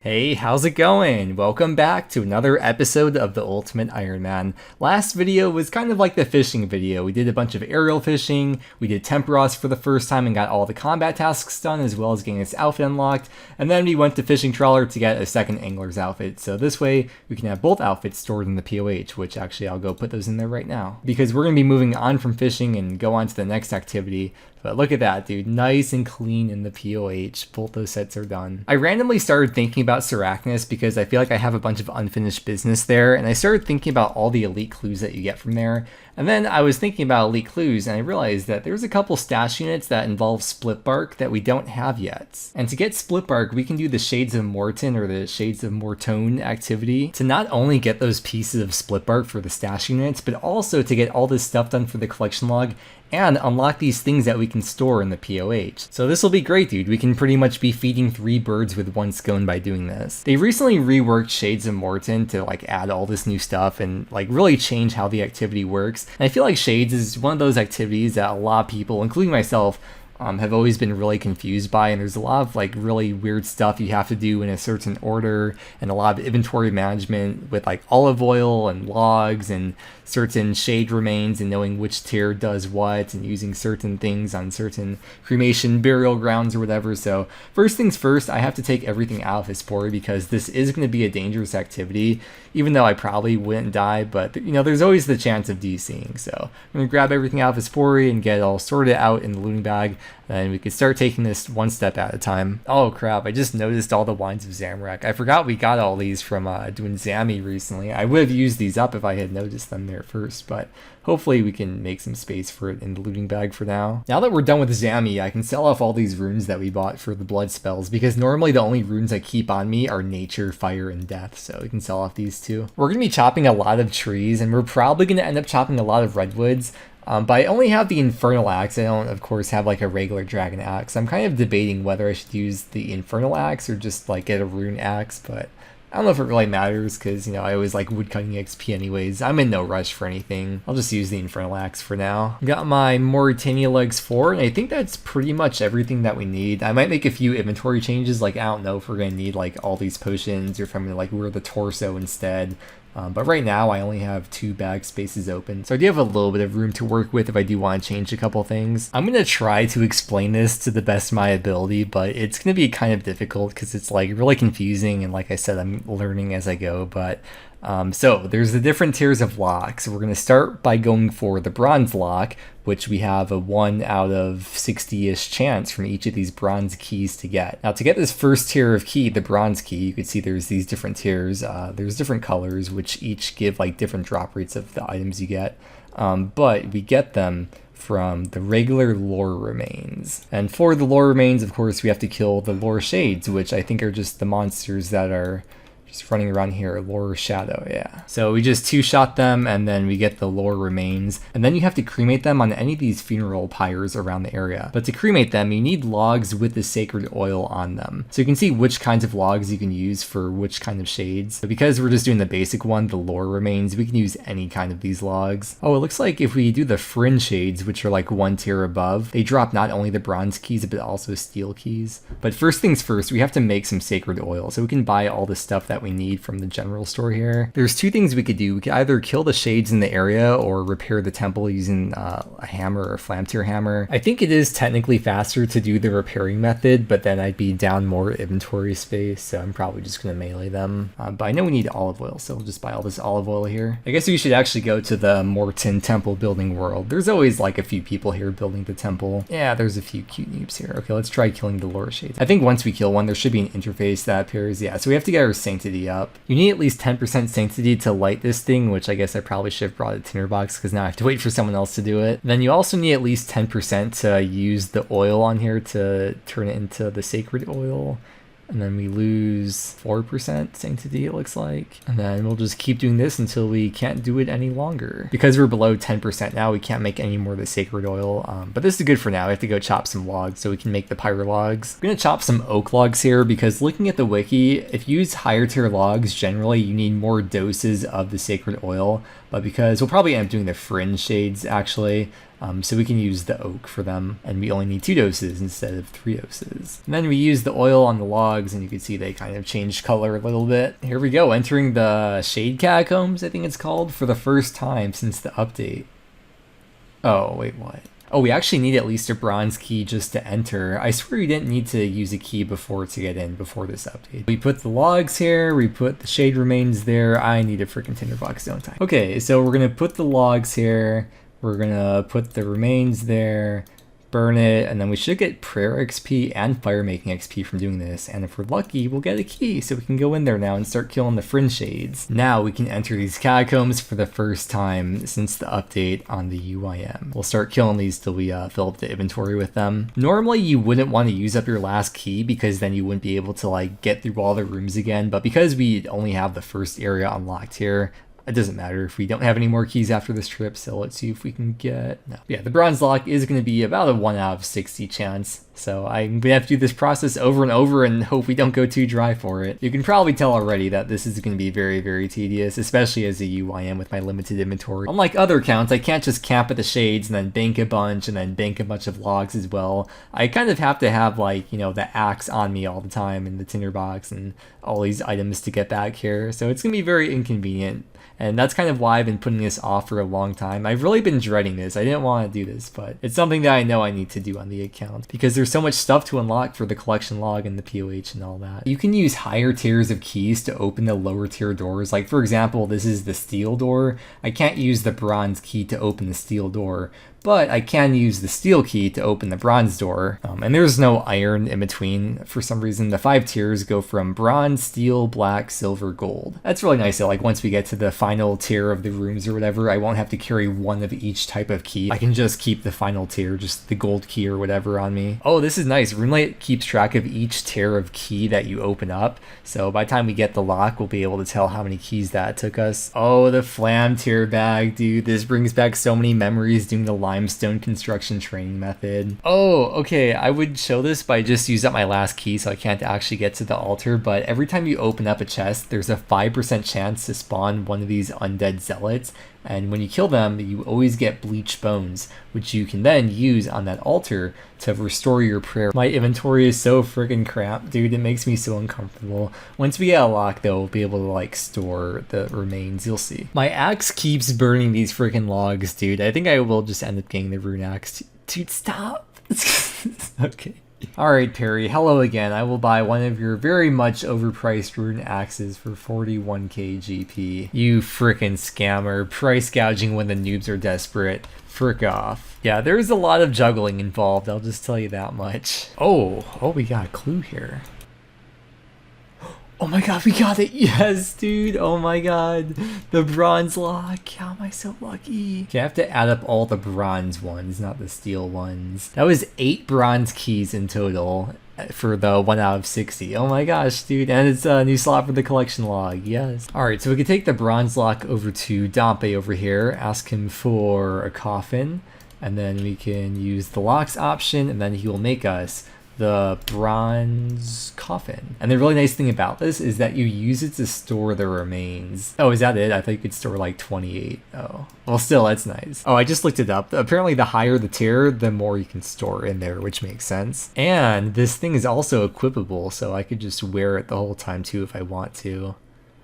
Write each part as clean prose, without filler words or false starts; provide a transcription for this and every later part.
Hey, how's it going? Welcome back to another episode of the Ultimate Ironman. Last video was kind of like the fishing video. We did a bunch of aerial fishing, we did Temperos for the first time and got all the combat tasks done as well as getting this outfit unlocked, and then we went to Fishing Trawler to get a second angler's outfit. So this way we can have both outfits stored in the POH, which actually I'll go put those in there right now. Because we're going to be moving on from fishing and go on to the next activity. But look at that, dude. Nice and clean in the POH. Both those sets are done. I randomly started thinking about Sarachnis because I feel like I have a bunch of unfinished business there, and I started thinking about all the elite clues that you get from there. And then I was thinking about elite clues, and I realized that there's a couple stash units that involve split bark that we don't have yet. And to get split bark, we can do the Shades of Mort'ton or the Shades of Mort'ton activity to not only get those pieces of split bark for the stash units, but also to get all this stuff done for the collection log and unlock these things that we can store in the POH. So this will be great, dude. We can pretty much be feeding 3 birds with 1 scone by doing this. They recently reworked Shades of Mort'ton to add all this new stuff and really change how the activity works. And I feel like Shades is one of those activities that a lot of people, including myself, have always been really confused by, and there's a lot of really weird stuff you have to do in a certain order, and a lot of inventory management with olive oil and logs and certain shade remains and knowing which tier does what and using certain things on certain cremation burial grounds or whatever. So first things first, I have to take everything out of Hispori because this is going to be a dangerous activity, even though I probably wouldn't die, but there's always the chance of DCing. So I'm going to grab everything out of Hispori and get it all sorted out in the looting bag, and we can start taking this one step at a time. Oh crap, I just noticed all the wines of Zamorak. I forgot we got all these from doing Zami recently. I would have used these up if I had noticed them there first, but hopefully we can make some space for it in the looting bag for now. Now that we're done with Zami, I can sell off all these runes that we bought for the blood spells, because normally the only runes I keep on me are nature, fire, and death, so we can sell off these too. We're going to be chopping a lot of trees, and we're probably going to end up chopping a lot of redwoods. But I only have the Infernal Axe. I don't, of course, have a regular Dragon Axe. I'm kind of debating whether I should use the Infernal Axe or just get a Rune Axe, but I don't know if it really matters because, I always like woodcutting XP anyways. I'm in no rush for anything. I'll just use the Infernal Axe for now. Got my Mauritania Legs 4, and I think that's pretty much everything that we need. I might make a few inventory changes, I don't know if we're going to need all these potions or if I'm going to wear the torso instead. But right now I only have 2 bag spaces open, so I do have a little bit of room to work with if I do want to change a couple things. I'm going to try to explain this to the best of my ability, but it's going to be kind of difficult because it's really confusing, and like I said, I'm learning as I go. But so there's the different tiers of locks. We're going to start by going for the bronze lock, which we have a 1 out of 60-ish chance from each of these bronze keys to get. Now to get this first tier of key, the bronze key, you can see there's these different tiers. There's different colors which each give different drop rates of the items you get, but we get them from the regular lore remains. And for the lore remains, of course, we have to kill the lore shades, which I think are just the monsters that are just running around here. Lore Shadow, yeah. So we just 2-shot them, and then we get the lore remains, and then you have to cremate them on any of these funeral pyres around the area. But to cremate them, you need logs with the sacred oil on them. So you can see which kinds of logs you can use for which kind of shades. But because we're just doing the basic one, the lore remains, we can use any kind of these logs. Oh, it looks like if we do the fringe shades, which are 1 tier above, they drop not only the bronze keys, but also steel keys. But first things first, we have to make some sacred oil, so we can buy all the stuff that we need from the general store here. There's 2 things we could do. We could either kill the shades in the area or repair the temple using a hammer or a flam tier hammer. I think it is technically faster to do the repairing method, but then I'd be down more inventory space, so I'm probably just going to melee them. But I know we need olive oil, so we'll just buy all this olive oil here. I guess we should actually go to the Mort'ton temple building world. There's always a few people here building the temple. Yeah, there's a few cute noobs here. Okay, let's try killing the lore shades. I think once we kill one, there should be an interface that appears. Yeah, so we have to get our sanctity up. You need at least 10% sanctity to light this thing, which I guess I probably should have brought a tinderbox because now I have to wait for someone else to do it. Then you also need at least 10% to use the oil on here to turn it into the sacred oil. And then we lose 4% sanctity, it looks like. And then we'll just keep doing this until we can't do it any longer. Because we're below 10% now, we can't make any more of the sacred oil. But this is good for now. We have to go chop some logs so we can make the pyre logs. I'm going to chop some oak logs here because looking at the wiki, if you use higher tier logs, generally you need more doses of the sacred oil. but because we'll probably end up doing the fringe shades actually, so we can use the oak for them, and we only need 2 doses instead of 3 doses. And then we use the oil on the logs, and you can see they kind of changed color a little bit. Here we go, entering the Shade Catacombs, I think it's called, for the first time since the update. Oh, wait, what? Oh, we actually need at least a bronze key just to enter. I swear you didn't need to use a key before to get in before this update. We put the logs here, we put the shade remains there. I need a freaking tinderbox, don't I? Okay, so we're gonna put the logs here, we're gonna put the remains there, burn it, and then we should get prayer XP and fire making XP from doing this, and if we're lucky, we'll get a key, so we can go in there now and start killing the fringe shades. Now we can enter these catacombs for the first time since the update on the UIM. We'll start killing these till we fill up the inventory with them. Normally you wouldn't want to use up your last key because then you wouldn't be able to like get through all the rooms again, but because we only have the first area unlocked here, it doesn't matter if we don't have any more keys after this trip, so let's see if we can get... No. Yeah, the bronze lock is going to be about a 1 out of 60 chance, so I'm going to have to do this process over and over and hope we don't go too dry for it. You can probably tell already that this is going to be very, very tedious, especially as a UIM with my limited inventory. Unlike other accounts, I can't just camp at the shades and then bank a bunch and then bank a bunch of logs as well. I kind of have to have, like, you know, the axe on me all the time and the tinderbox and all these items to get back here, so it's going to be very inconvenient. And that's kind of why I've been putting this off for a long time. I've really been dreading this. I didn't want to do this, but it's something that I know I need to do on the account because there's so much stuff to unlock for the collection log and the POH and all that. You can use higher tiers of keys to open the lower tier doors. Like for example, this is the steel door. I can't use the bronze key to open the steel door, but I can use the steel key to open the bronze door. And there's no iron in between. For some reason, the 5 tiers go from bronze, steel, black, silver, gold. That's really nice though. Like once we get to the final tier of the rooms or whatever, I won't have to carry one of each type of key. I can just keep the final tier, just the gold key or whatever on me. Oh, this is nice. RuneLite keeps track of each tier of key that you open up. So by the time we get the lock, we'll be able to tell how many keys that took us. Oh, the flam tier bag, dude. This brings back so many memories doing the limestone construction training method. Oh, okay, I would show this, but I just used up my last key, so I can't actually get to the altar, but every time you open up a chest, there's a 5% chance to spawn one of these undead zealots, and when you kill them, you always get bleached bones, which you can then use on that altar to restore your prayer. My inventory is so freaking crap, dude, it makes me so uncomfortable. Once we get a lock, though, we'll be able to, like, store the remains, you'll see. My axe keeps burning these freaking logs, dude. I think I will just end up getting the rune axe. Dude, stop! Okay. Alright, Perry, hello again. I will buy one of your very much overpriced rune axes for 41k GP. You frickin' scammer. Price gouging when the noobs are desperate. Frick off. Yeah, there's a lot of juggling involved, I'll just tell you that much. Oh, we got a clue here. Oh my god, we got it! Yes, dude! Oh my god! The bronze lock! How am I so lucky? Okay, I have to add up all the bronze ones, not the steel ones. That was 8 bronze keys in total for the 1 out of 60. Oh my gosh, dude. And it's a new slot for the collection log. Yes. Alright, so we can take the bronze lock over to Dompe over here, ask him for a coffin, and then we can use the locks option, and then he will make us the bronze coffin. And the really nice thing about this is that you use it to store the remains. Oh, is that it? I thought you could store like 28. Oh, well, still, that's nice. Oh, I just looked it up. Apparently the higher the tier, the more you can store in there, which makes sense. And this thing is also equipable, so I could just wear it the whole time too if I want to.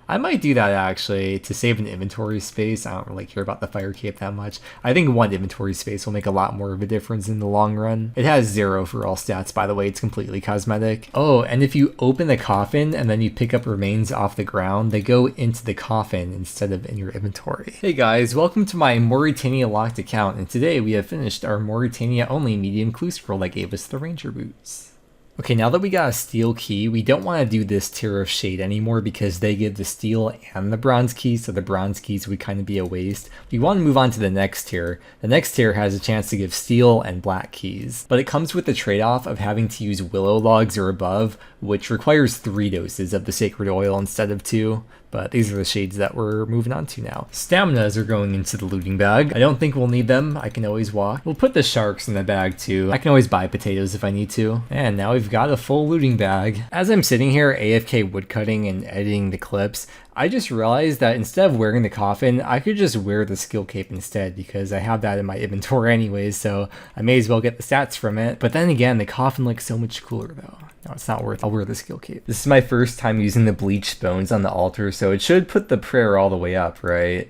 I might do that actually to save an inventory space. I don't really care about the fire cape that much. I think 1 inventory space will make a lot more of a difference in the long run. It has 0 for all stats, by the way. It's completely cosmetic. Oh, and if you open the coffin and then you pick up remains off the ground, they go into the coffin instead of in your inventory. Hey guys, welcome to my Mauritania locked account, and today we have finished our Mauritania only medium clue scroll that gave us the ranger boots. Okay, now that we got a steel key, we don't want to do this tier of shade anymore because they give the steel and the bronze keys, so the bronze keys would kind of be a waste. We want to move on to the next tier. The next tier has a chance to give steel and black keys, but it comes with the trade-off of having to use willow logs or above, which requires 3 doses of the sacred oil instead of 2. But these are the shades that we're moving on to now. Staminas are going into the looting bag. I don't think we'll need them. I can always walk. We'll put the sharks in the bag too. I can always buy potatoes if I need to. And now we've got a full looting bag. As I'm sitting here AFK woodcutting and editing the clips, I just realized that instead of wearing the coffin, I could just wear the skill cape instead because I have that in my inventory anyways, so I may as well get the stats from it. But then again, the coffin looks so much cooler though. No, it's not worth it. I'll wear the skill cape. This is my first time using the bleached bones on the altar, so it should put the prayer all the way up, right?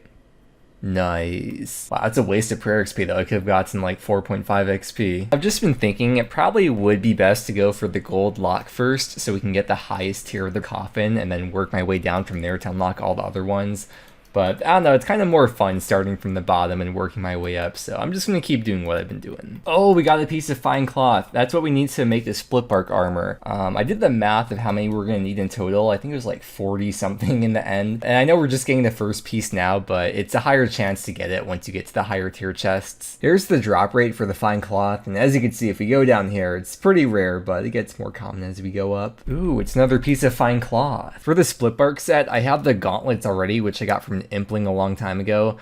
Nice. Wow, that's a waste of prayer XP though. I could have gotten like 4.5 XP. I've just been thinking it probably would be best to go for the gold lock first so we can get the highest tier of the coffin and then work my way down from there to unlock all the other ones. But I don't know, it's kind of more fun starting from the bottom and working my way up, so I'm just going to keep doing what I've been doing. Oh, we got a piece of fine cloth. That's what we need to make the split bark armor. I did the math of how many we're going to need in total. I think it was like 40 something in the end. And I know we're just getting the first piece now, but it's a higher chance to get it once you get to the higher tier chests. Here's the drop rate for the fine cloth, and as you can see, if we go down here, it's pretty rare, but it gets more common as we go up. Ooh, it's another piece of fine cloth. For the split bark set, I have the gauntlets already, which I got from an impling a long time ago.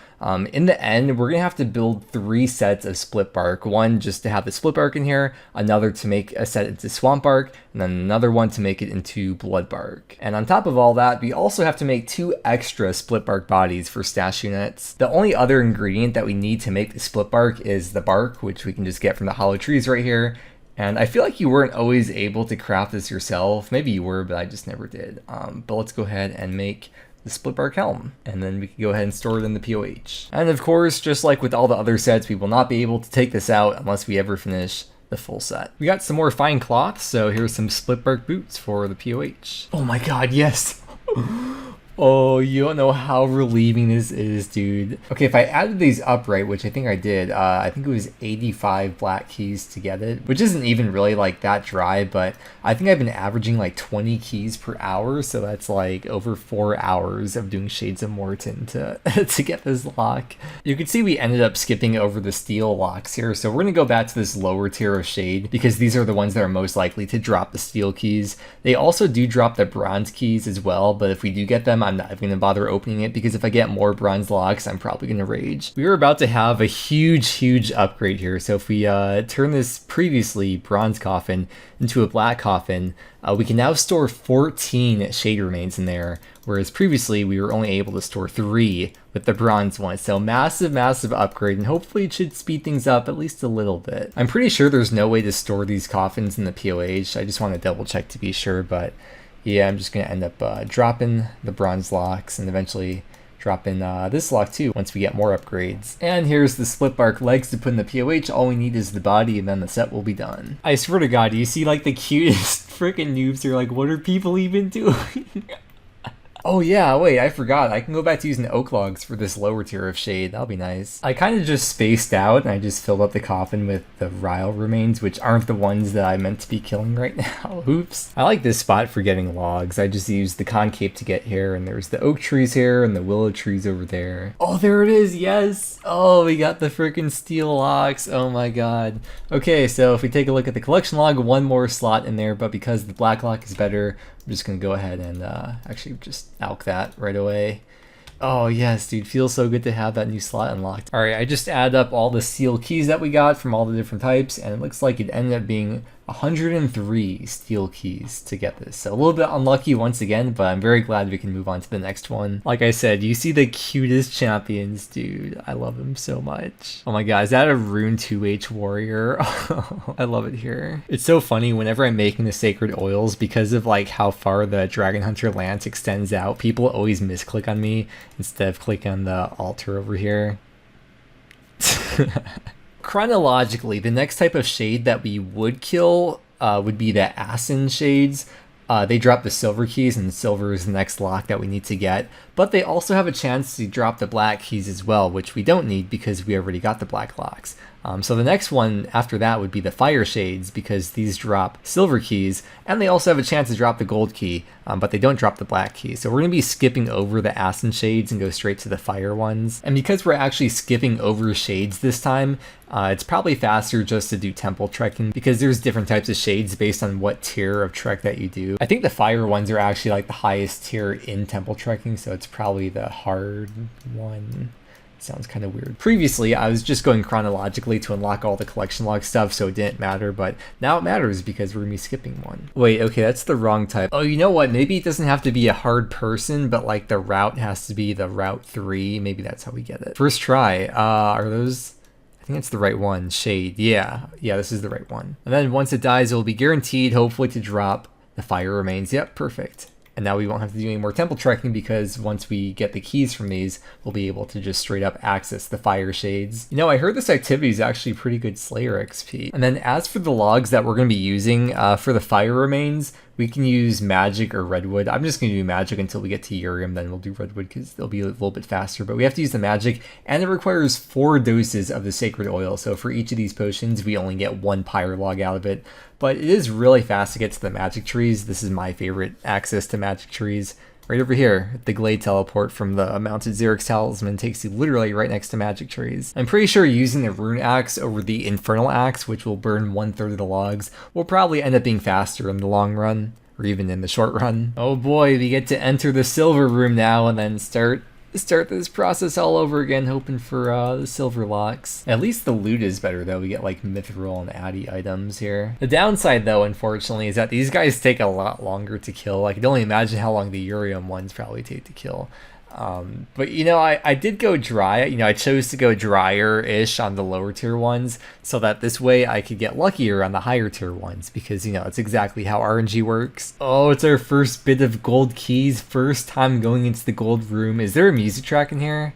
In the end, we're gonna have to build 3 sets of split bark. One just to have the split bark in here, another to make a set into swamp bark, and then another one to make it into blood bark. And on top of all that, we also have to make 2 extra split bark bodies for stash units. The only other ingredient that we need to make the split bark is the bark, which we can just get from the hollow trees right here. And I feel like you weren't always able to craft this yourself. Maybe you were, but I just never did. But let's go ahead and make the split bark helm, and then we can go ahead and store it in the POH. And of course, just like with all the other sets, we will not be able to take this out unless we ever finish the full set. We got some more fine cloth, so here's some split bark boots for the POH. Oh my god, yes! Oh, you don't know how relieving this is, dude. Okay, if I added these up right, which I think I did, I think it was 85 black keys to get it, which isn't even really like that dry, but I think I've been averaging like 20 keys per hour, so that's like over 4 hours of doing Shades of Mort'ton to to get this lock. You can see we ended up skipping over the steel locks here, so we're gonna go back to this lower tier of shade because these are the ones that are most likely to drop the steel keys. They also do drop the bronze keys as well, but if we do get them, I'm not even gonna bother opening it because if I get more bronze locks, I'm probably gonna rage. We were about to have a huge upgrade here, so if we turn this previously bronze coffin into a black coffin, we can now store 14 shade remains in there, whereas previously we were only able to store 3 with the bronze one. So massive upgrade, and hopefully it should speed things up at least a little bit. I'm pretty sure there's no way to store these coffins in the POH. I just want to double check to be sure, but yeah, I'm just going to end up dropping the bronze locks and eventually dropping this lock too once we get more upgrades. And here's the split bark legs to put in the POH. All we need is the body and then the set will be done. I swear to god, you see like the cutest freaking noobs here, like what are people even doing? Oh yeah, wait, I forgot. I can go back to using the oak logs for this lower tier of shade. That'll be nice. I kind of just spaced out and I just filled up the coffin with the Ryle remains, which aren't the ones that I meant to be killing right now. Oops. I like this spot for getting logs. I just used the concave to get here, and there's the oak trees here and the willow trees over there. Oh, there it is, yes! Oh, we got the freaking steel logs. Oh my god. Okay, so if we take a look at the collection log, 1 more slot in there, but because the black lock is better, I'm just gonna go ahead and actually just alch that right away. Oh yes, dude, feels so good to have that new slot unlocked. Alright, I just added up all the steel keys that we got from all the different types, and it looks like it ended up being 103 steel keys to get this. So a little bit unlucky once again, but I'm very glad we can move on to the next one. Like I said, you see the cutest champions, dude. I love them so much. Oh my god, is that a Rune 2H warrior? I love it here. It's so funny whenever I'm making the sacred oils, because of like how far the Dragon Hunter lance extends out, people always misclick on me instead of clicking on the altar over here. Chronologically, the next type of shade that we would kill would be the Asin shades. They drop the silver keys, and silver is the next lock that we need to get, but they also have a chance to drop the black keys as well, which we don't need because we already got the black locks. So the next one after that would be the Fire Shades, because these drop silver keys, and they also have a chance to drop the gold key, but they don't drop the black key. So we're going to be skipping over the Ashen Shades and go straight to the fire ones. And because we're actually skipping over shades this time, it's probably faster just to do temple trekking, because there's different types of shades based on what tier of trek that you do. I think the fire ones are actually like the highest tier in temple trekking, so it's probably the hard one. Sounds kind of weird. Previously, I was just going chronologically to unlock all the collection log stuff, so it didn't matter, but now it matters because we're gonna be skipping one. Wait, okay, that's the wrong type. Oh, you know what? Maybe it doesn't have to be a hard person, but like the route has to be the route 3. Maybe that's how we get it. First try. Are those... I think it's the right one. Shade. Yeah, this is the right one. And then once it dies, it will be guaranteed, hopefully, to drop the fire remains. Yep, perfect. And now we won't have to do any more temple trekking, because once we get the keys from these, we'll be able to just straight up access the fire shades. You know, I heard this activity is actually pretty good Slayer XP. And then as for the logs that we're going to be using for the fire remains, we can use magic or redwood. I'm just going to do magic until we get to Urium, then we'll do redwood because they'll be a little bit faster. But we have to use the magic, and it requires 4 doses of the sacred oil. So for each of these potions, we only get 1 pyre log out of it. But it is really fast to get to the magic trees. This is my favorite access to magic trees. Right over here, the Glade teleport from the Mounted Xerix Talisman takes you literally right next to magic trees. I'm pretty sure using the Rune Axe over the Infernal Axe, which will burn 1/3 of the logs, will probably end up being faster in the long run, or even in the short run. Oh boy, we get to enter the silver room now and then start this process all over again, hoping for the silver locks. At least the loot is better though. We get like mithril and addy items here. The downside though, unfortunately, is that these guys take a lot longer to kill. I can only imagine how long the Urium ones probably take to kill. But you know, I did go dry. You know, I chose to go drier-ish on the lower tier ones, so that this way I could get luckier on the higher tier ones, because you know, it's exactly how RNG works. Oh, it's our first bit of gold keys, first time going into the gold room. Is there a music track in here?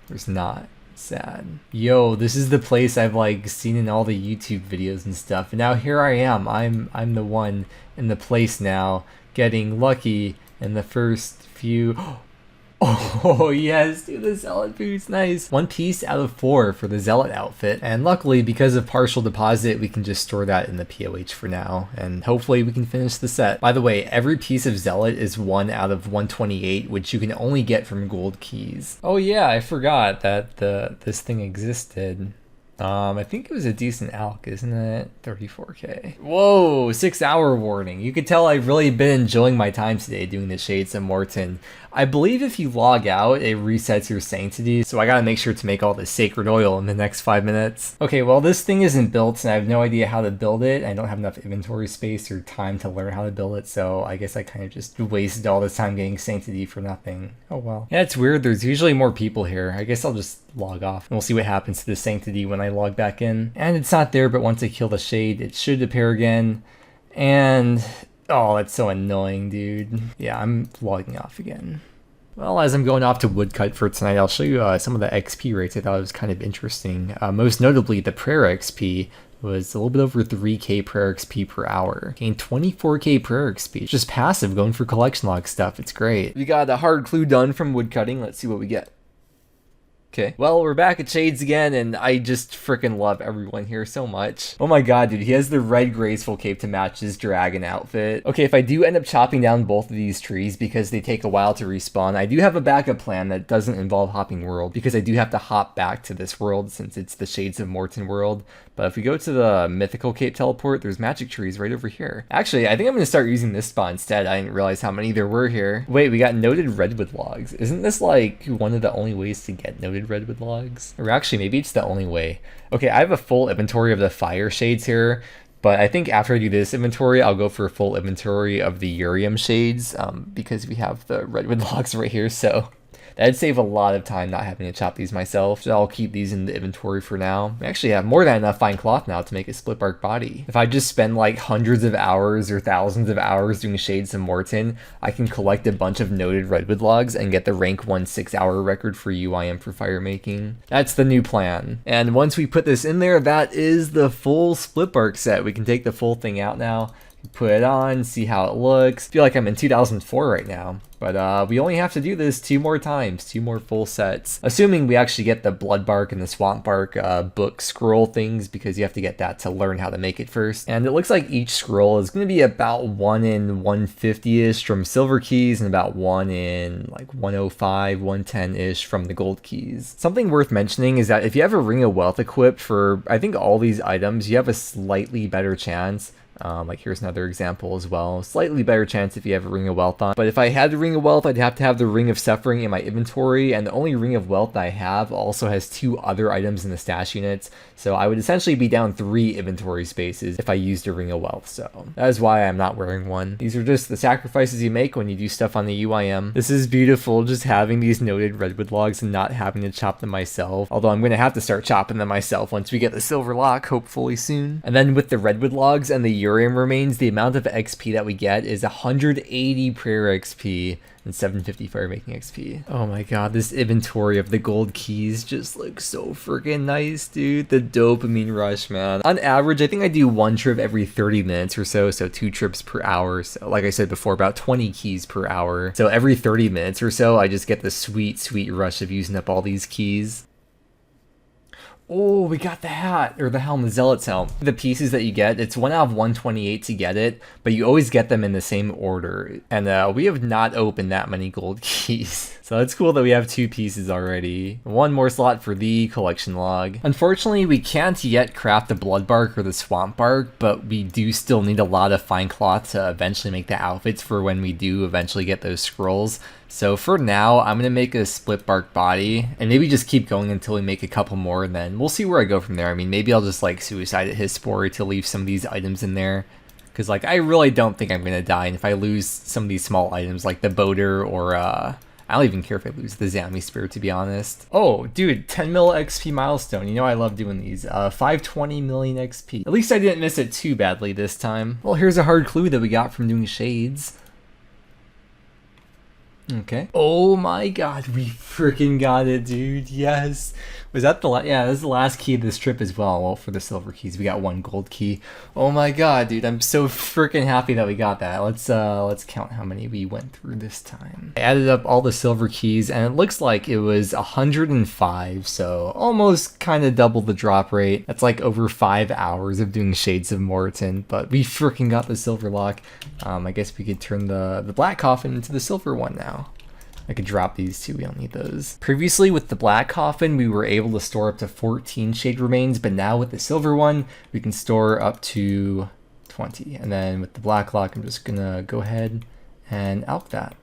There's not. Sad. Yo, this is the place I've like seen in all the YouTube videos and stuff, and now here I am. I'm the one in the place now, getting lucky in the first few. Oh yes, dude, the Zealot boots, nice. 1 piece out of 4 for the Zealot outfit. And luckily, because of partial deposit, we can just store that in the POH for now. And hopefully we can finish the set. By the way, every piece of Zealot is 1 out of 128, which you can only get from gold keys. Oh yeah, I forgot that this thing existed. I think it was a decent alc, isn't it? 34k. Whoa, 6-hour warning. You could tell I've really been enjoying my time today doing the Shades of Mort'ton. I believe if you log out, it resets your sanctity, so I gotta make sure to make all the sacred oil in the next 5 minutes. Okay, well this thing isn't built, and I have no idea how to build it. I don't have enough inventory space or time to learn how to build it, so I guess I kind of just wasted all this time getting sanctity for nothing. Oh well. Yeah, it's weird. There's usually more people here. I guess I'll just log off, and we'll see what happens to the sanctity when I log back in. And it's not there, but once I kill the shade, it should appear again. And oh, that's so annoying, dude. Yeah, I'm logging off again. Well, as I'm going off to woodcut for tonight, I'll show you some of the XP rates I thought was kind of interesting. Most notably, the prayer XP was a little bit over 3k prayer XP per hour. Gained 24k prayer XP. Just passive, going for collection log stuff. It's great. We got a hard clue done from woodcutting. Let's see what we get. Okay, well, we're back at Shades again, and I just freaking love everyone here so much. Oh my god, dude, he has the red graceful cape to match his dragon outfit. Okay, if I do end up chopping down both of these trees because they take a while to respawn, I do have a backup plan that doesn't involve hopping world, because I do have to hop back to this world since it's the Shades of Mort'ton world. But if we go to the mythical cape teleport, there's magic trees right over here. Actually, I think I'm going to start using this spot instead. I didn't realize how many there were here. Wait, we got noted redwood logs. Isn't this like one of the only ways to get noted redwood logs? Or actually, maybe it's the only way. Okay, I have a full inventory of the fire shades here, but I think after I do this inventory, I'll go for a full inventory of the Urium Shades, because we have the redwood logs right here, so that'd save a lot of time not having to chop these myself. So I'll keep these in the inventory for now. I actually have more than enough fine cloth now to make a split bark body. If I just spend like hundreds of hours or thousands of hours doing Shades of Mort'ton, I can collect a bunch of noted redwood logs and get the rank 1 6-hour record for UIM for fire making. That's the new plan. And once we put this in there, that is the full split bark set. We can take the full thing out now. Put it on, see how it looks. I feel like I'm in 2004 right now. But we only have to do this 2 more times, 2 more full sets. Assuming we actually get the blood bark and the swamp bark book scroll things, because you have to get that to learn how to make it first. And it looks like each scroll is going to be about 1 in 150-ish from silver keys and about 1 in like 105, 110-ish from the gold keys. Something worth mentioning is that if you have a Ring of Wealth equipped for, I think, all these items, you have a slightly better chance. Like here's another example as well. Slightly better chance if you have a Ring of Wealth on. But if I had the Ring of Wealth, I'd have to have the Ring of Suffering in my inventory, and the only Ring of Wealth I have also has 2 other items in the stash units. So I would essentially be down 3 inventory spaces if I used a Ring of Wealth. So that is why I'm not wearing one. These are just the sacrifices you make when you do stuff on the UIM. This is beautiful, just having these noted redwood logs and not having to chop them myself. Although I'm going to have to start chopping them myself once we get the silver lock, hopefully soon. And then with the redwood logs and the Urium remains, the amount of XP that we get is 180 prayer XP and 750 fire making XP. Oh my god, this inventory of the gold keys just looks so freaking nice, dude. The dopamine rush, man. On average, I think I do 1 trip every 30 minutes or so, so 2 trips per hour. So like I said before, about 20 keys per hour. So every 30 minutes or so, I just get the sweet, sweet rush of using up all these keys. Oh, we got the hat, or the helm, the Zealot's helm. The pieces that you get, it's 1 out of 128 to get it, but you always get them in the same order. And we have not opened that many gold keys. So it's cool that we have 2 pieces already. 1 more slot for the collection log. Unfortunately, we can't yet craft the blood bark or the swamp bark, but we do still need a lot of fine cloth to eventually make the outfits for when we do eventually get those scrolls. So for now, I'm going to make a split bark body and maybe just keep going until we make a couple more, and then we'll see where I go from there. I mean, maybe I'll just like suicide at his spory to leave some of these items in there. Because like, I really don't think I'm going to die. And if I lose some of these small items like the boater or I don't even care if I lose the Zami Spear, to be honest. Oh, dude, 10 mil XP milestone. You know I love doing these. 520 million XP. At least I didn't miss it too badly this time. Well, here's a hard clue that we got from doing shades. Okay. Oh my god, we freaking got it, dude. Yes. Was that the yeah, this is the last key of this trip as well. Well, for the silver keys, we got 1 gold key. Oh my god, dude, I'm so freaking happy that we got that. Let's count how many we went through this time. I added up all the silver keys, and it looks like it was 105, so almost kind of double the drop rate. That's like over 5 hours of doing Shades of Mort'ton, but we freaking got the silver lock. I guess we could turn the black coffin into the silver one now. I could drop these too, we don't need those. Previously with the black coffin, we were able to store up to 14 shade remains, but now with the silver one, we can store up to 20. And then with the black lock, I'm just gonna go ahead and alch that.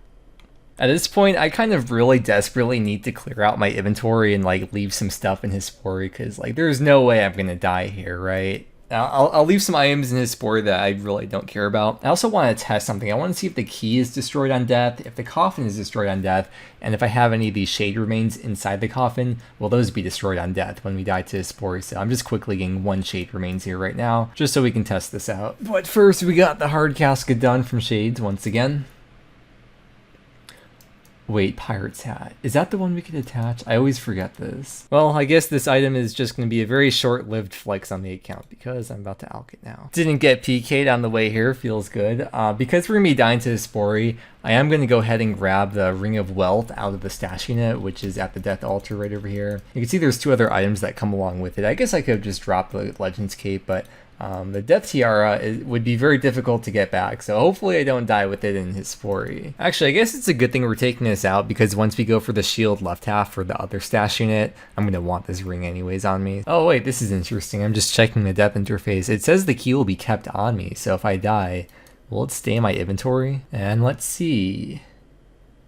At this point, I kind of really desperately need to clear out my inventory and like leave some stuff in his spory, because like there's no way I'm gonna die here, right? I'll leave some items in his spory that I really don't care about. I also want to test something. I want to see if the key is destroyed on death, if the coffin is destroyed on death, and if I have any of these shade remains inside the coffin, will those be destroyed on death when we die to his spory? So I'm just quickly getting 1 shade remains here right now, just so we can test this out. But first, we got the hard casket done from Shades once again. Wait, pirate's hat. Is that the one we could attach? I always forget this. Well, I guess this item is just going to be a very short-lived flex on the account because I'm about to alch it now. Didn't get PK'd on the way here, feels good. Because we're going to be dying to his spory, I am going to go ahead and grab the Ring of Wealth out of the stash unit, which is at the death altar right over here. You can see there's 2 other items that come along with it. I guess I could have just dropped the Legends Cape, but the Death Tiara would be very difficult to get back, so hopefully I don't die with it in his spory. Actually, I guess it's a good thing we're taking this out, because once we go for the shield left half for the other stash unit, I'm going to want this ring anyways on me. Oh wait, this is interesting. I'm just checking the death interface. It says the key will be kept on me, so if I die, will it stay in my inventory? And let's see.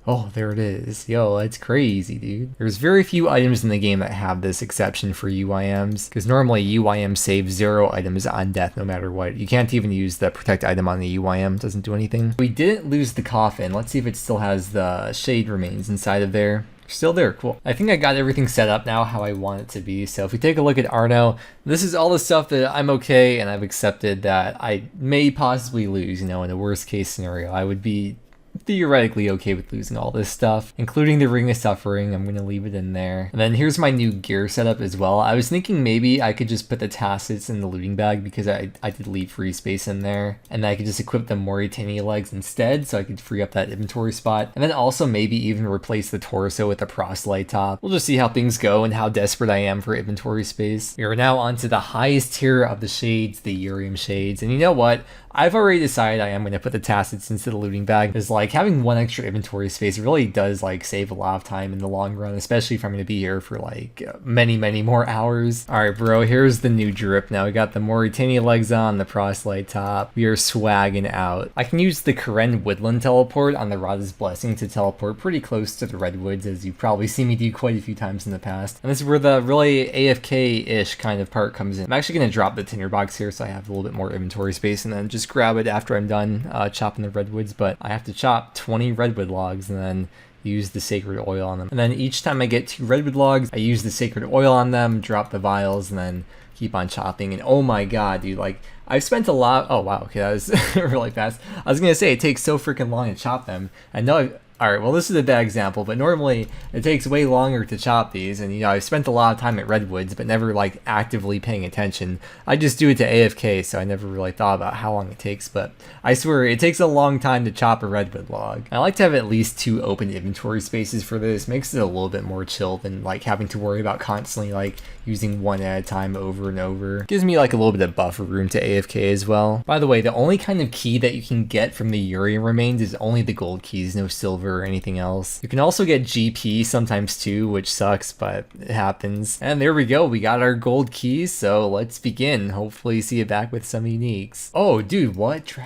Oh, there it is. Yo, that's crazy, dude. There's very few items in the game that have this exception for UIMs, because normally UIM saves 0 items on death no matter what. You can't even use the protect item on the UIM, it doesn't do anything. We didn't lose the coffin. Let's see if it still has the shade remains inside of there. Still there, cool. I think I got everything set up now how I want it to be. So if we take a look at Arno, this is all the stuff that I'm okay and I've accepted that I may possibly lose, you know, in a worst case scenario. I would be theoretically okay with losing all this stuff, including the Ring of Suffering. I'm gonna leave it in there. And then here's my new gear setup as well. I was thinking maybe I could just put the tassets in the looting bag because I did leave free space in there, and I could just equip the Mort'ton legs instead so I could free up that inventory spot. And then also maybe even replace the torso with a proselyte top. We'll just see how things go and how desperate I am for inventory space. We are now on to the highest tier of the shades, the Urium Shades. And you know what? I've already decided I am going to put the tassets into the looting bag, because like having one extra inventory space really does like save a lot of time in the long run, especially if I'm going to be here for like many more hours. Alright bro, here's the new drip. Now we got the Mort'ton legs on, the proselyte top. We are swagging out. I can use the Karen Woodland teleport on the Radha's Blessing to teleport pretty close to the redwoods, as you've probably seen me do quite a few times in the past. And this is where the really AFK-ish kind of part comes in. I'm actually going to drop the tinderbox here so I have a little bit more inventory space, and then just grab it after I'm done chopping the redwoods. But I have to chop 20 redwood logs and then use the sacred oil on them. And then each time I get 2 redwood logs, I use the sacred oil on them, drop the vials, and then keep on chopping. And oh my god, dude, like I've spent a lot. Oh wow, okay, that was really fast. I was gonna say it takes so freaking long to chop them. I know Alright, well this is a bad example, but normally it takes way longer to chop these, and you know, I've spent a lot of time at redwoods, but never like actively paying attention. I just do it to AFK, so I never really thought about how long it takes, but I swear it takes a long time to chop a redwood log. I like to have at least 2 open inventory spaces for this. Makes it a little bit more chill than like having to worry about constantly like using one at a time over and over. Gives me like a little bit of buffer room to AFK as well. By the way, the only kind of key that you can get from the Urium remains is only the gold keys, no silver or anything else. You can also get GP sometimes too, which sucks, but it happens. And there we go, we got our gold keys, so let's begin. Hopefully see you back with some uniques. Oh dude, what?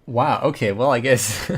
Wow, okay, well I guess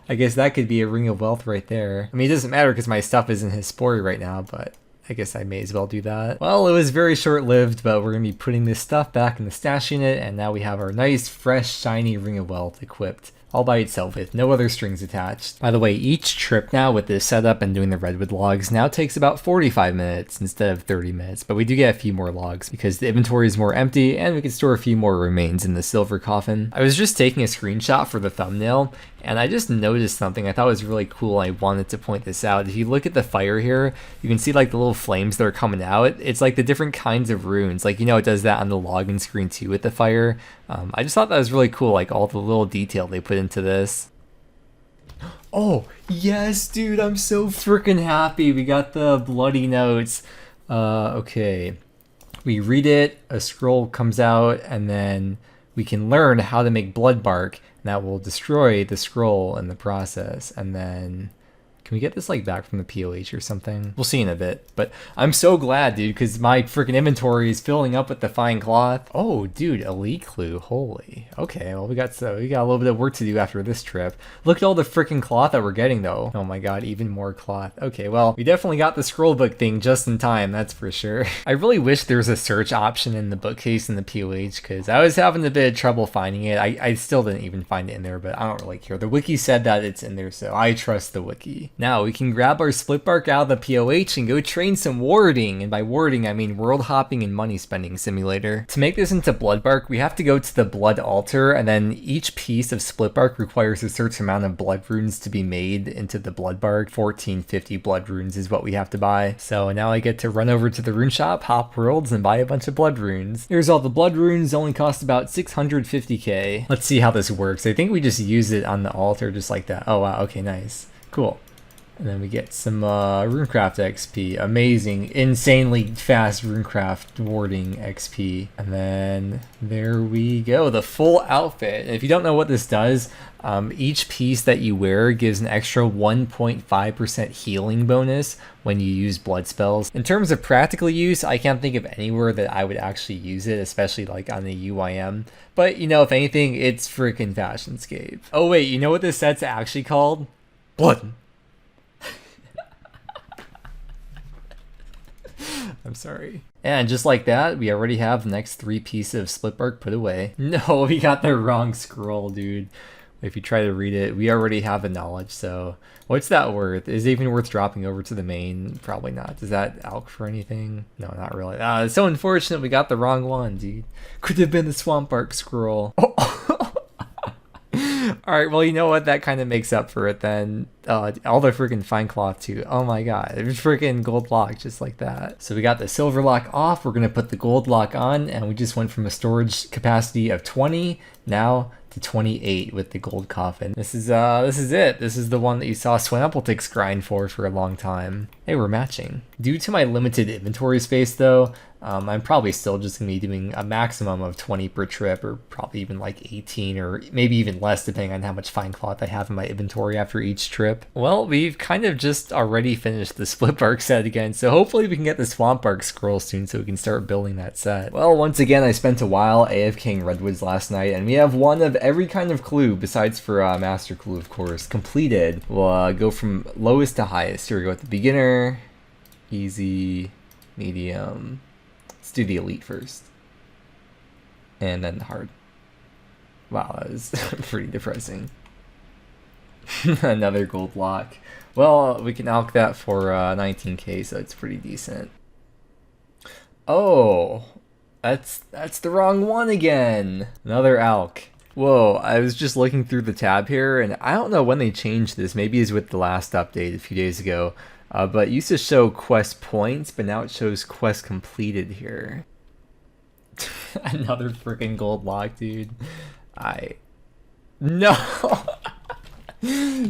I guess that could be a ring of wealth right there. I mean, it doesn't matter because my stuff isn't his story right now, but I guess I may as well do that. Well, it was very short-lived, but we're going to be putting this stuff back in the stash unit, and now we have our nice, fresh, shiny ring of wealth equipped all by itself with no other strings attached. By the way, each trip now with this setup and doing the redwood logs now takes about 45 minutes instead of 30 minutes, but we do get a few more logs because the inventory is more empty and we can store a few more remains in the silver coffin. I was just taking a screenshot for the thumbnail and I just noticed something I thought was really cool. I wanted to point this out. If you look at the fire here, you can see like the little flames that are coming out. It's like the different kinds of runes. Like, you know, it does that on the login screen too with the fire. I just thought that was really cool, like all the little detail they put into this. Oh, yes, dude, I'm so freaking happy. We got the bloody notes. Okay. We read it, a scroll comes out, and then we can learn how to make blood bark. That will destroy the scroll in the process. And then can we get this like back from the POH or something? We'll see in a bit. But I'm so glad, dude, because my freaking inventory is filling up with the fine cloth. Oh, dude, elite clue. Holy. Okay, well we got a little bit of work to do after this trip. Look at all the freaking cloth that we're getting though. Oh my god, even more cloth. Okay, well we definitely got the scroll book thing just in time, that's for sure. I really wish there was a search option in the bookcase in the POH, because I was having a bit of trouble finding it. I still didn't even find it in there, but I don't really care. The wiki said that it's in there, so I trust the wiki. Now we can grab our split bark out of the POH and go train some warding, and by warding I mean world hopping and money spending simulator. To make this into blood bark, we have to go to the blood altar, and then each piece of split bark requires a certain amount of blood runes to be made into the blood bark. 1450 blood runes is what we have to buy. So now I get to run over to the rune shop, hop worlds, and buy a bunch of blood runes. Here's all the blood runes, only cost about 650k. Let's see how this works. I think we just use it on the altar just like that. Oh wow, okay, nice. Cool. And then we get some runecraft XP. Amazing, insanely fast runecraft warding XP. And then there we go, the full outfit. And if you don't know what this does, each piece that you wear gives an extra 1.5% healing bonus when you use blood spells. In terms of practical use, I can't think of anywhere that I would actually use it, especially like on the UIM. But you know, if anything, it's freaking Fashionscape. Oh wait, you know what this set's actually called? Blood. I'm sorry. And just like that, we already have the next 3 pieces of split bark put away. No, we got the wrong scroll, dude. If you try to read it, we already have the knowledge, so what's that worth? Is it even worth dropping over to the main? Probably not. Does that alch for anything? No, not really. It's so unfortunate we got the wrong one, dude. Could have been the swamp bark scroll. Oh. Alright, well, you know what? That kind of makes up for it then. All the freaking fine cloth too. Oh my god. It was freaking gold lock just like that. So we got the silver lock off. We're going to put the gold lock on, and we just went from a storage capacity of 20 now to 28 with the gold coffin. This is it. This is the one that you saw Swampletics grind for a long time. Hey, we're matching. Due to my limited inventory space though, I'm probably still just going to be doing a maximum of 20 per trip, or probably even like 18 or maybe even less depending on how much fine cloth I have in my inventory after each trip. Well, we've kind of just already finished the split bark set again, so hopefully we can get the swamp bark scroll soon so we can start building that set. Well, once again, I spent a while AFKing redwoods last night, and we have one of every kind of clue besides for master clue, of course, completed. We'll go from lowest to highest. Here we go with the beginner, easy, medium. Let's do the elite first. And then the hard. Wow, that was pretty depressing. Another gold lock. Well, we can alch that for 19k, so it's pretty decent. Oh, that's the wrong one again. Another alch. Whoa, I was just looking through the tab here, and I don't know when they changed this. Maybe it's with the last update a few days ago. But it used to show quest points, but now it shows quest completed here. Another freaking gold lock, dude. No!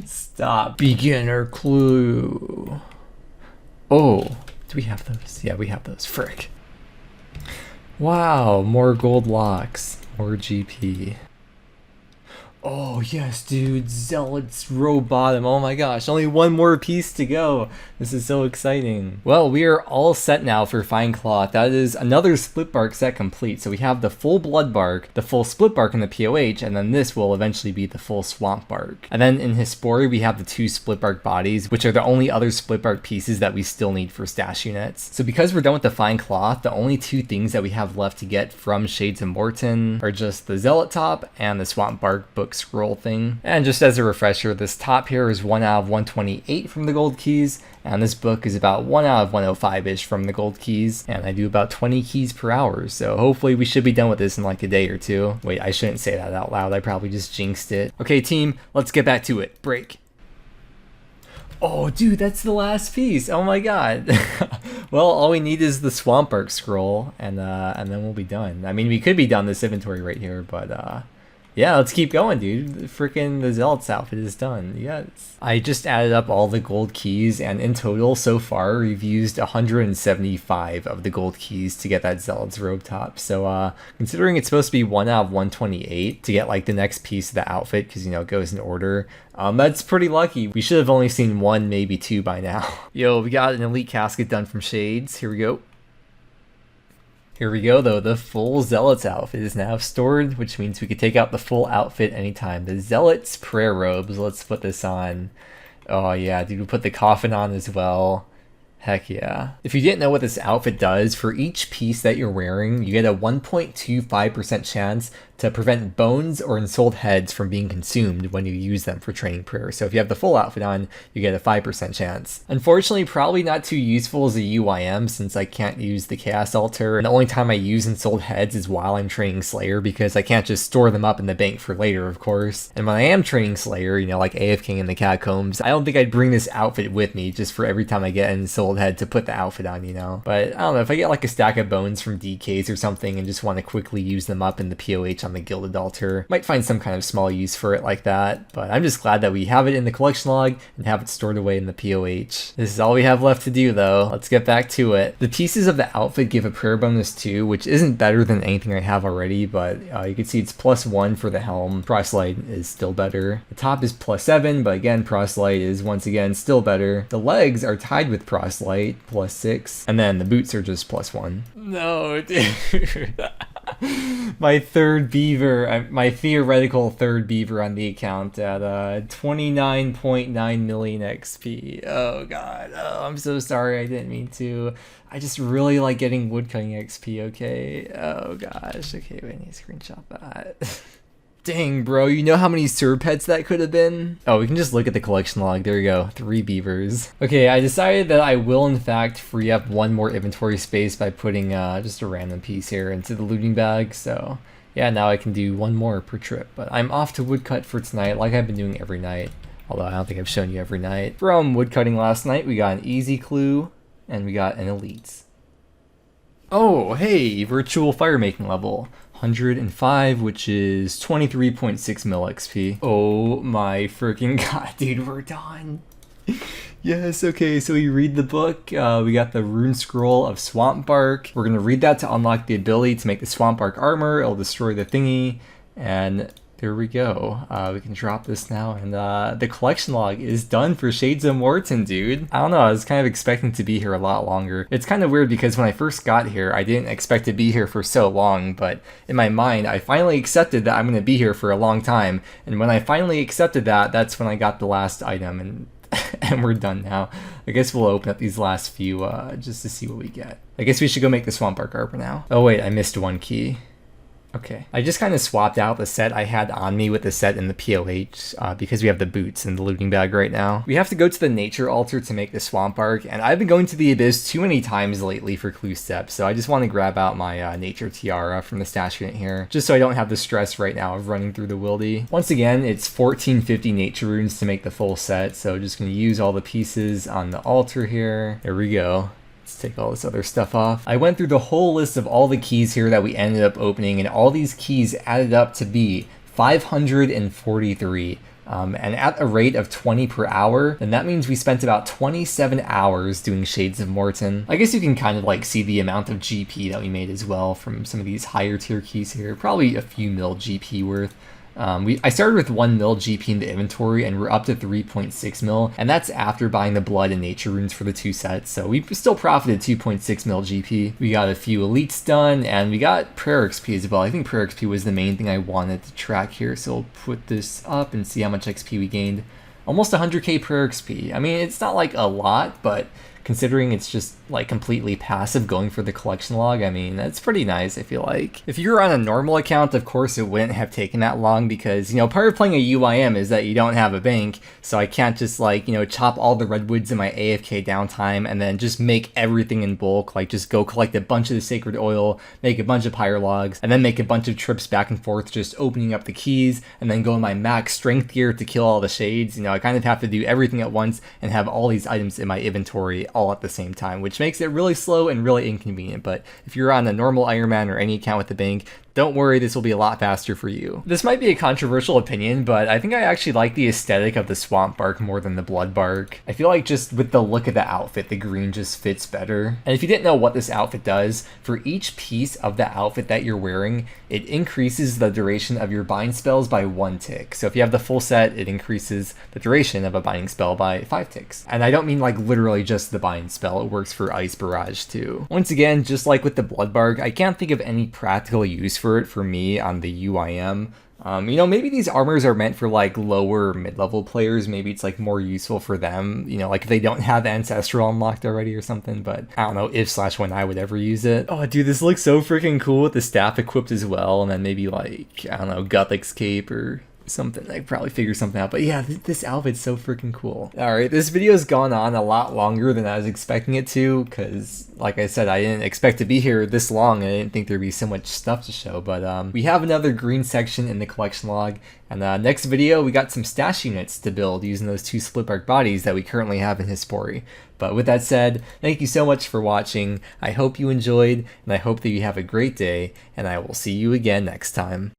Stop. Beginner clue. Oh, do we have those? Yeah, we have those. Frick. Wow, more gold locks. More GP. Oh, yes, dude. Zealot's row bottom. Oh my gosh, only one more piece to go. This is so exciting. Well, we are all set now for fine cloth. That is another split bark set complete. So we have the full blood bark, the full split bark in the POH, and then this will eventually be the full swamp bark. And then in Hispori, we have the 2 split bark bodies, which are the only other split bark pieces that we still need for stash units. So because we're done with the fine cloth, the only 2 things that we have left to get from Shades of Mort'ton are just the zealot top and the swamp bark book scroll thing. And just as a refresher, this top here is 1 out of 128 from the gold keys, and this book is about 1 out of 105-ish from the gold keys, and I do about 20 keys per hour, so hopefully we should be done with this in like a day or 2. Wait, I shouldn't say that out loud, I probably just jinxed it. Okay team, let's get back to it. Break. Oh dude, that's the last piece. Oh my god. Well, all we need is the swamp bark scroll, and then we'll be done. I mean, we could be done this inventory right here, but yeah, let's keep going, dude. Freaking the Zealot's outfit is done. Yes. I just added up all the gold keys, and in total, so far, we've used 175 of the gold keys to get that Zealot's robe top. So, considering it's supposed to be 1 out of 128 to get, like, the next piece of the outfit, because, you know, it goes in order, that's pretty lucky. We should have only seen 1, maybe 2 by now. Yo, we got an elite casket done from Shades. Here we go. Here we go though, the full Zealot's outfit is now stored, which means we could take out the full outfit anytime. The Zealot's prayer robes, let's put this on. Oh yeah, dude, we put the coffin on as well. Heck yeah. If you didn't know what this outfit does, for each piece that you're wearing, you get a 1.25% chance to prevent bones or ensouled heads from being consumed when you use them for training prayer. So if you have the full outfit on, you get a 5% chance. Unfortunately, probably not too useful as a UIM since I can't use the Chaos Altar, and the only time I use ensouled heads is while I'm training Slayer because I can't just store them up in the bank for later, of course. And when I am training Slayer, you know, like AFKing in the Catacombs, I don't think I'd bring this outfit with me just for every time I get an ensouled head to put the outfit on, you know. But I don't know, if I get like a stack of bones from DKs or something and just want to quickly use them up in the POH on the Gilded Altar, might find some kind of small use for it like that. But I'm just glad that we have it in the collection log and have it stored away in the POH. This is all we have left to do though. Let's get back to it. The pieces of the outfit give a prayer bonus too, which isn't better than anything I have already, but you can see it's +1 for the helm. Proselyte is still better. The top is +7, but again, Proselyte is once again still better. The legs are tied with Proselyte, +6, and then the boots are just +1. No, dude. My third beaver, my theoretical third beaver on the account at 29.9 million XP. Oh god, oh, I'm so sorry, I didn't mean to. I just really like getting woodcutting XP, okay? Oh gosh, okay, wait, I need to screenshot that. Dang, bro, you know how many Serpets that could have been? Oh, we can just look at the collection log. There we go, 3 beavers. Okay, I decided that I will in fact free up 1 more inventory space by putting just a random piece here into the looting bag. So Yeah, now I can do one more per trip, but I'm off to woodcut for tonight like I've been doing every night. Although I don't think I've shown you every night. From woodcutting last night, we got an easy clue, and we got an elite. Oh, hey, virtual fire making level. 105, which is 23.6 mil XP. Oh my freaking god, dude, we're done. Yes, okay, so we read the book. We got the rune scroll of swamp bark. We're gonna read that to unlock the ability to make the swamp bark armor. It'll destroy the thingy, and there we go. We can drop this now, and the collection log is done for Shades of Mort'ton, dude. I don't know, I was kind of expecting to be here a lot longer. It's kind of weird because when I first got here, I didn't expect to be here for so long, but in my mind, I finally accepted that I'm gonna be here for a long time, and when I finally accepted that, that's when I got the last item, and and we're done now. I guess we'll open up these last few just to see what we get. I guess we should go make the swamp bark arbor now. Oh wait, I missed one key. Okay. I just kind of swapped out the set I had on me with the set in the POH because we have the boots in the looting bag right now. We have to go to the nature altar to make the swamp bark, and I've been going to the abyss too many times lately for clue steps, so I just want to grab out my nature tiara from the stash unit here, just so I don't have the stress right now of running through the wildy. Once again, it's 1450 nature runes to make the full set, so just going to use all the pieces on the altar here. There we go. Let's take all this other stuff off. I went through the whole list of all the keys here that we ended up opening, and all these keys added up to be 543. And at a rate of 20 per hour, then that means we spent about 27 hours doing Shades of Mort'ton. I guess you can kind of like see the amount of GP that we made as well from some of these higher tier keys here. Probably a few mil GP worth. I started with 1 mil GP in the inventory, and we're up to 3.6 mil, and that's after buying the blood and nature runes for the 2 sets, so we still profited 2.6 mil GP. We got a few elites done, and we got prayer XP as well. I think prayer XP was the main thing I wanted to track here, so we'll put this up and see how much XP we gained. Almost 100k prayer XP. I mean, it's not like a lot, but considering it's just like completely passive going for the collection log, I mean, that's pretty nice, I feel like. If you're on a normal account, of course it wouldn't have taken that long because, you know, part of playing a UIM is that you don't have a bank, so I can't just like, you know, chop all the redwoods in my AFK downtime and then just make everything in bulk, like just go collect a bunch of the sacred oil, make a bunch of pyre logs, and then make a bunch of trips back and forth just opening up the keys, and then go in my max strength gear to kill all the shades. You know, I kind of have to do everything at once and have all these items in my inventory all at the same time, which makes it really slow and really inconvenient. But if you're on a normal Ironman or any account with the bank, don't worry, this will be a lot faster for you. This might be a controversial opinion, but I think I actually like the aesthetic of the swamp bark more than the blood bark. I feel like just with the look of the outfit, the green just fits better. And if you didn't know what this outfit does, for each piece of the outfit that you're wearing, it increases the duration of your bind spells by 1 tick. So if you have the full set, it increases the duration of a binding spell by 5 ticks. And I don't mean like literally just the bind spell, it works for Ice Barrage too. Once again, just like with the blood bark, I can't think of any practical use for it for me on the UIM. You know, maybe these armors are meant for like lower mid-level players. Maybe it's like more useful for them, you know, like if they don't have Ancestral unlocked already or something, but I don't know if/when I would ever use it. Oh dude, this looks so freaking cool with the staff equipped as well, and then maybe like, I don't know, Gothic's cape or something. I could probably figure something out, but yeah, this outfit's so freaking cool. Alright, this video's gone on a lot longer than I was expecting it to, because like I said, I didn't expect to be here this long, and I didn't think there'd be so much stuff to show, but we have another green section in the collection log, and next video we got some stash units to build using those 2 split bark bodies that we currently have in Hispori. But with that said, thank you so much for watching. I hope you enjoyed, and I hope that you have a great day, and I will see you again next time.